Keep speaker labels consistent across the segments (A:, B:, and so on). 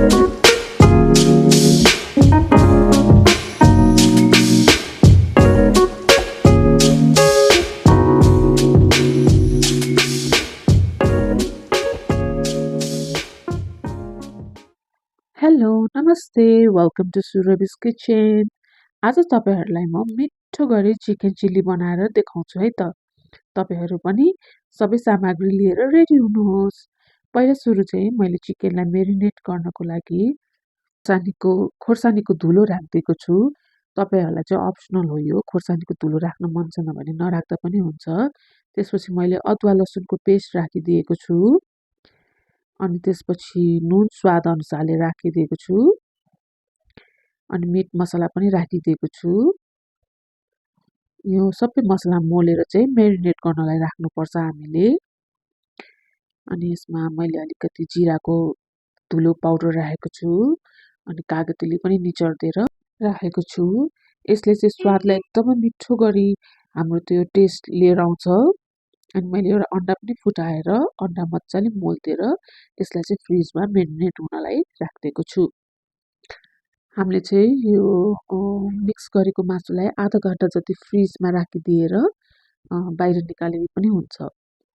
A: Hello, नमस्ते, welcome to सुरभिस kitchen. आज तपाईँहरूलाई म मिठो गरी चिकन चिल्ली बनाएर देखाउँछु है त। तपाईँहरू पनि सबै सामग्री लिएर रेडी हुनुहोस्। पहिला सुरु चाहिँ मैले चिकनलाई मेरिनेट गर्नको लागि खोर्सानीको धुलो राखिदिएको छु। तपाईँहरूलाई चाहिँ अप्सनल हो यो, खोर्सानीको धुलो राख्न मन छैन भने नराख्दा पनि हुन्छ। त्यसपछि मैले अदुवा लसुनको पेस्ट राखिदिएको छु। अनि त्यसपछि नुन स्वाद अनुसारले राखिदिएको छु। अनि मिट मसला पनि राखिदिएको छु। यो सबै मसला मोलेर चाहिँ मेरिनेट गर्नलाई राख्नुपर्छ हामीले। अनि यसमा मैले अलिकति जिराको धुलो पाउडर राखेको छु। अनि कागतीले पनि निचोर्देर राखेको छु। यसले चाहिँ स्वादलाई एकदमै मिठो गरी हाम्रो त्यो टेस्ट लिएर आउँछ। अनि मैले एउटा अन्डा पनि फुटाएर अन्डा मजाले मोल्देर यसलाई चाहिँ फ्रिजमा मेरिनेट हुनलाई राखिदिएको छु। हामीले चाहिँ यो मिक्स गरेको मासुलाई आधा घन्टा जति फ्रिजमा राखिदिएर बाहिर निकाले पनि हुन्छ।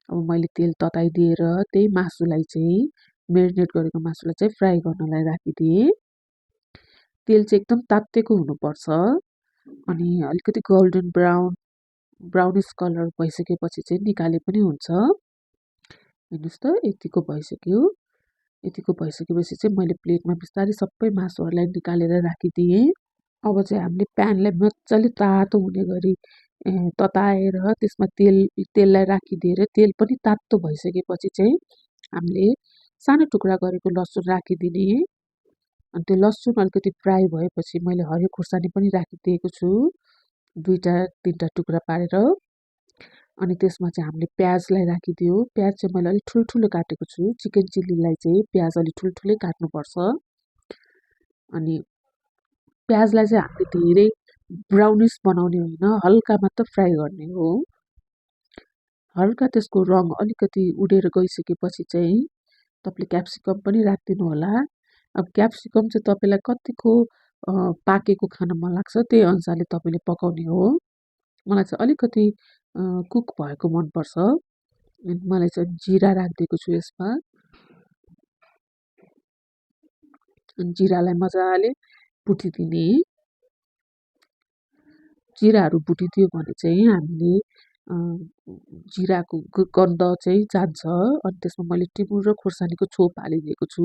A: अब मैले तेल तताइदिएर त्यही मासुलाई चाहिँ मेरिनेट गरेको मासुलाई चाहिँ फ्राई गर्नलाई राखिदिएँ। तेल चाहिँ एकदम तात्तिएको हुनुपर्छ। अनि अलिकति गोल्डन ब्राउनिस कलर भइसकेपछि चाहिँ निकाले पनि हुन्छ। हेर्नुहोस् त यतिको भइसक्यो। यतिको भइसकेपछि चाहिँ मैले प्लेटमा बिस्तारै सबै मासुहरूलाई निकालेर राखिदिएँ। अब चाहिँ हामीले प्यानलाई मजाले तातो हुने गरी तताएर त्यसमा तेललाई राखिदिएर तेल पनि तातो भइसकेपछि चाहिँ हामीले सानो टुक्रा गरेको लसुन राखिदिने। अनि त्यो लसुन अलिकति फ्राई भएपछि मैले हरियो खुर्सानी पनि राखिदिएको छु, 2-3टा टुक्रा पारेर। अनि त्यसमा चाहिँ हामीले प्याजलाई राखिदियो। प्याज चाहिँ मैले अलिक ठुल्ठुलो काटेको छु। चिकन चिल्लीलाई चाहिँ प्याज अलिक ठुल्ठुलै काट्नुपर्छ। अनि प्याजलाई चाहिँ हामीले धेरै ब्राउनिस बनाउने होइन, हल्का मात्र फ्राई गर्ने हो। हल्का त्यसको रङ अलिकति उडेर गइसकेपछि चाहिँ तपाईँले क्याप्सिकम पनि राखिदिनु होला। अब क्याप्सिकम चाहिँ तपाईँलाई कतिको पाकेको खान मन लाग्छ त्यही अनुसारले तपाईँले पकाउने हो। मलाई चाहिँ अलिकति कुक भएको मनपर्छ। मलाई चाहिँ जिरा राखिदिएको छु यसमा। अनि जिरालाई मजाले भुटिदिने। जिराहरू भुटिदियो भने चाहिँ हामीले जिराको गन्ध चाहिँ जान्छ। अनि त्यसमा मैले टिमुर र खुर्सानीको छोप हालिदिएको छु।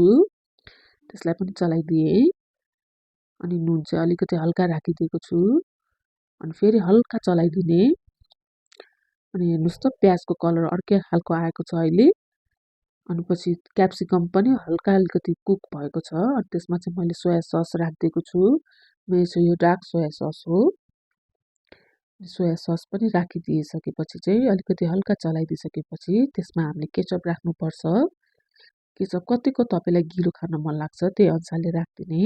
A: त्यसलाई पनि चलाइदिएँ। अनि नुन चाहिँ अलिकति हल्का राखिदिएको छु। अनि फेरि हल्का चलाइदिने। अनि हेर्नुहोस् त प्याजको कलर अर्कै खालको आएको छ अहिले। अनि पछि क्याप्सिकम पनि हल्का अलिकति कुक भएको छ। अनि त्यसमा चाहिँ मैले सोया सस राखिदिएको छु। मेरो चाहिँ यो डार्क सोया सस हो। सोया सस पनि राखिदिइसकेपछि चाहिँ अलिकति हल्का चलाइदिइसकेपछि त्यसमा हामीले केचप राख्नुपर्छ। केचप कतिको तपाईँलाई गिलो खान मन लाग्छ त्यही अनुसारले राखिदिने।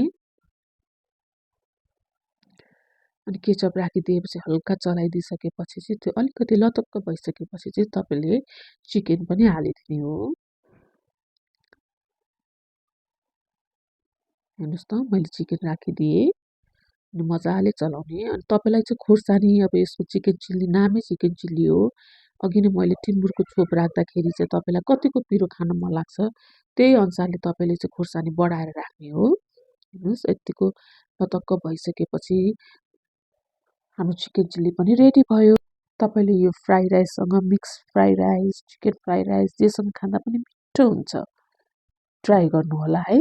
A: अनि केचप राखिदिएपछि हल्का चलाइदिइसकेपछि चाहिँ त्यो अलिकति लतक्क भइसकेपछि चाहिँ तपाईँले चिकन पनि हालिदिने हो। हेर्नुहोस् त मैले चिकन राखिदिएँ। अनि मजाले चलाउने। अनि तपाईँलाई चाहिँ खुर्सानी अब यसको चिकन चिल्ली नामै चिकन चिल्ली हो। अघि नै मैले टिमुरको छोप राख्दाखेरि चाहिँ तपाईँलाई कतिको पिरो खान मन लाग्छ त्यही अनुसारले तपाईँले चाहिँ खुर्सानी बढाएर राख्ने हो। हेर्नुहोस् यतिको लतक्क भइसकेपछि हाम्रो चिकन चिल्ली पनि रेडी भयो। तपाईँले यो फ्राई राइससँग mix fry rice, chicken fry rice जेसँग खाँदा पनि मिठो हुन्छ। ट्राई गर्नु होला है।